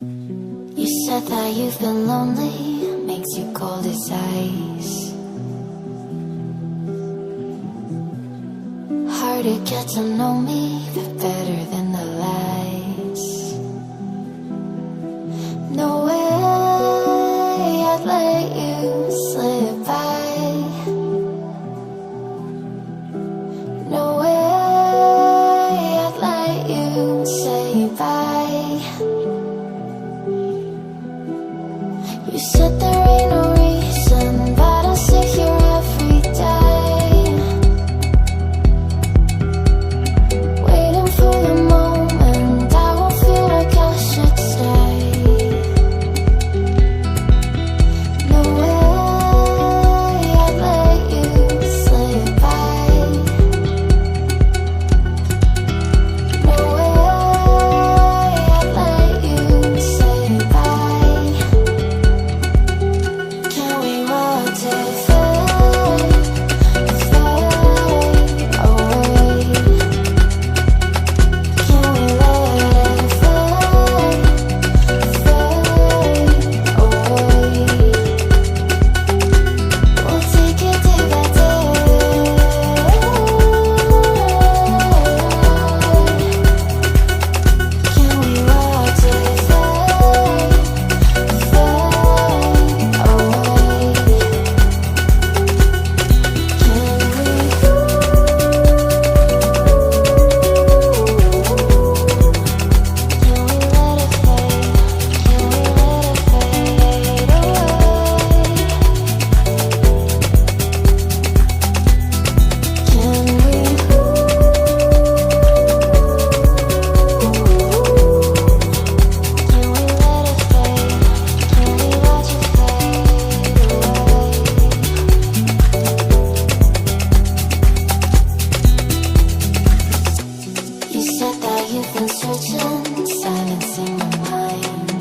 You said that you've been lonely, makes you cold as ice. Hard to get to know me, but better than the lies. No way I'd let you slip by. No way I'd let you say bye. You said there ain't no reason, but I'll sit here every day, waiting for the moment I won't feel like I should stay. No way I'd let you slip by. No way I'd let you say bye. Can we watch it fade, fade away? Can we let it fade, fade away? We'll take it day by day. Can we watch it fade, fade away? You said that you've been searching, silencing your mind,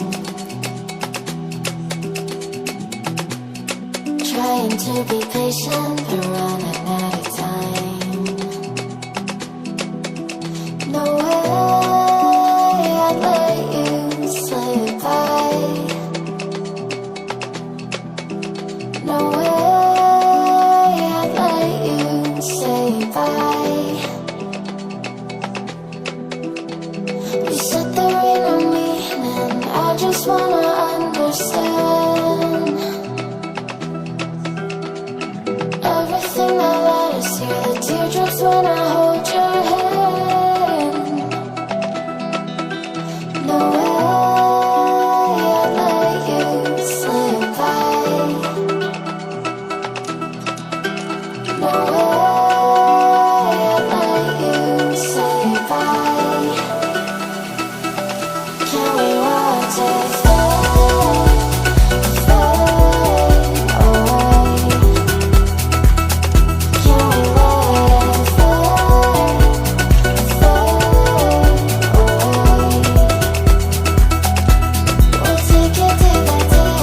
trying to be patient, but running out of time. No way I'd let you slip by. No way I'd let you say bye. You said there ain't no meaning, I just wanna understand everything that led us here, the teardrops when I hold your hand. No way I'd let you slip by. No way I'd let you say bye. Can we watch it fade, fade away? Can we let it fade, fade away? We'll take it day by day.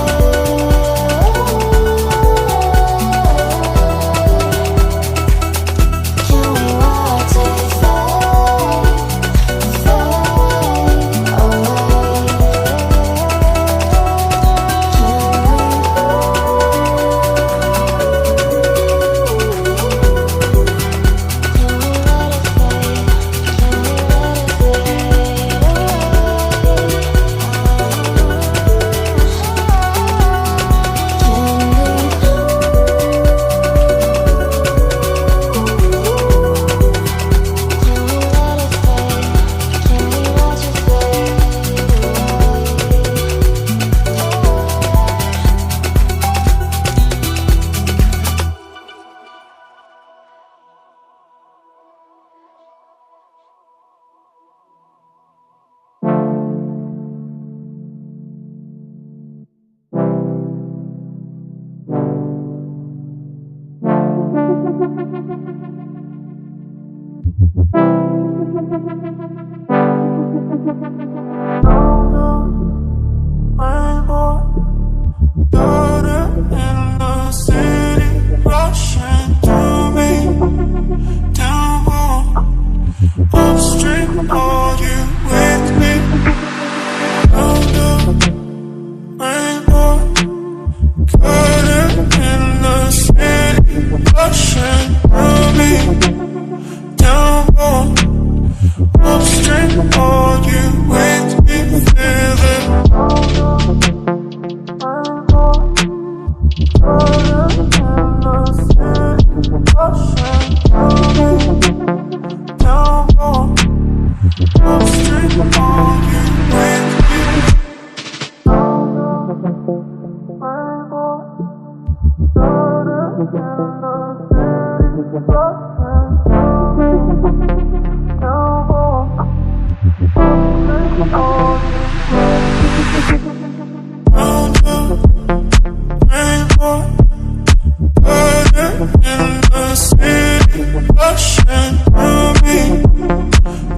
rushing through me,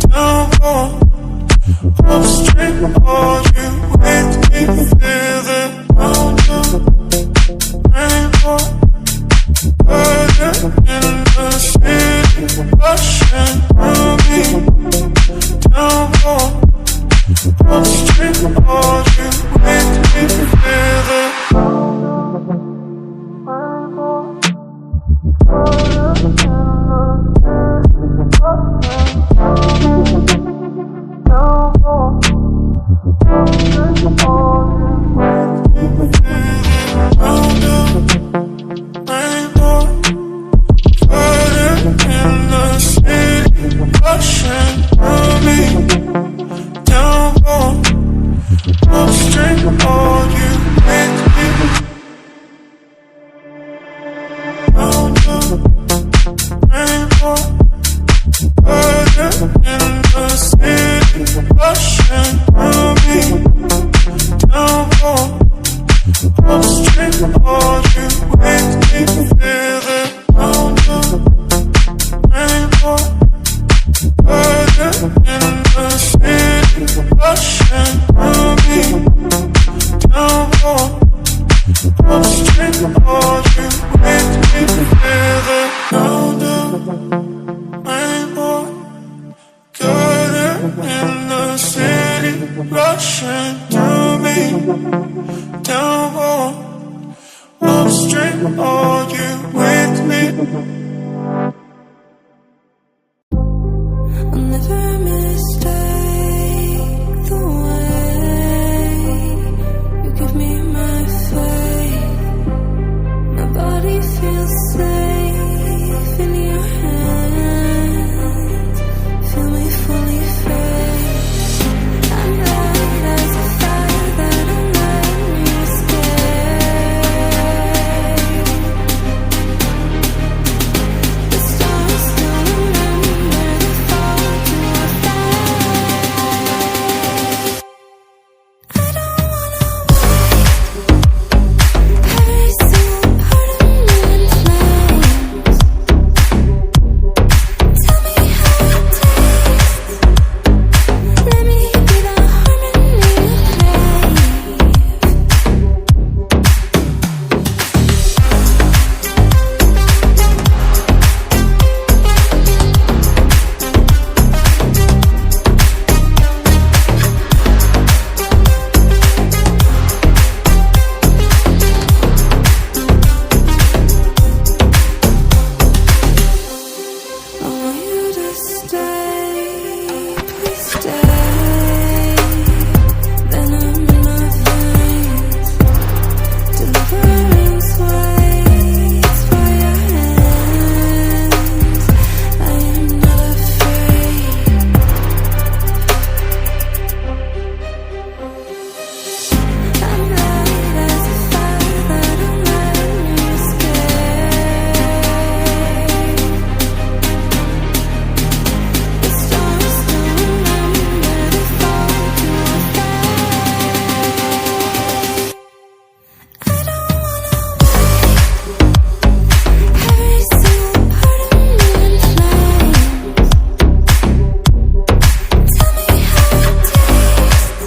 downpour, upstream. Are you with me? Feel the mountain rainbow, burning in the city, rushing through me, downpour, upstream. Are you with me? Feel the rushing through me, downpour, upstream. Are you with me? I'll never mistake the way you give me my faith. My body feels safe in your hands. Feel me fully fade. I'm light as a fire that don't let me escape. The stars still remember the fall to our fate. I don't wanna wait. Every single part of me in flames. Tell me how it tastes. Let me be the harmony you crave. I want you to stay, please stay. Venom in my veins, deliverance waits for your hands. I am not afraid. I'm light as a fire that don't let me escape. The stars still remember the fall to our fate. I don't wanna wait. Every single part of me in flames. Tell me how it tastes.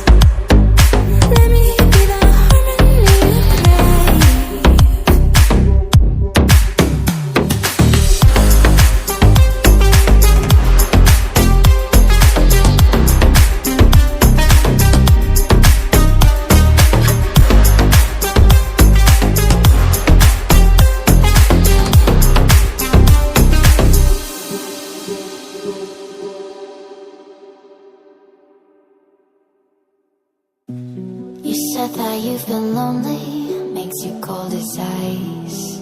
Let me be the harmony you crave. You said that you've been lonely, makes you cold as ice.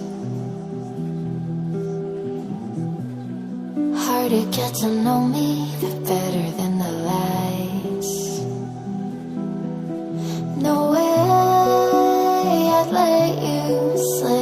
Hard to get to know me, but better than the lights. No way I'd let you slip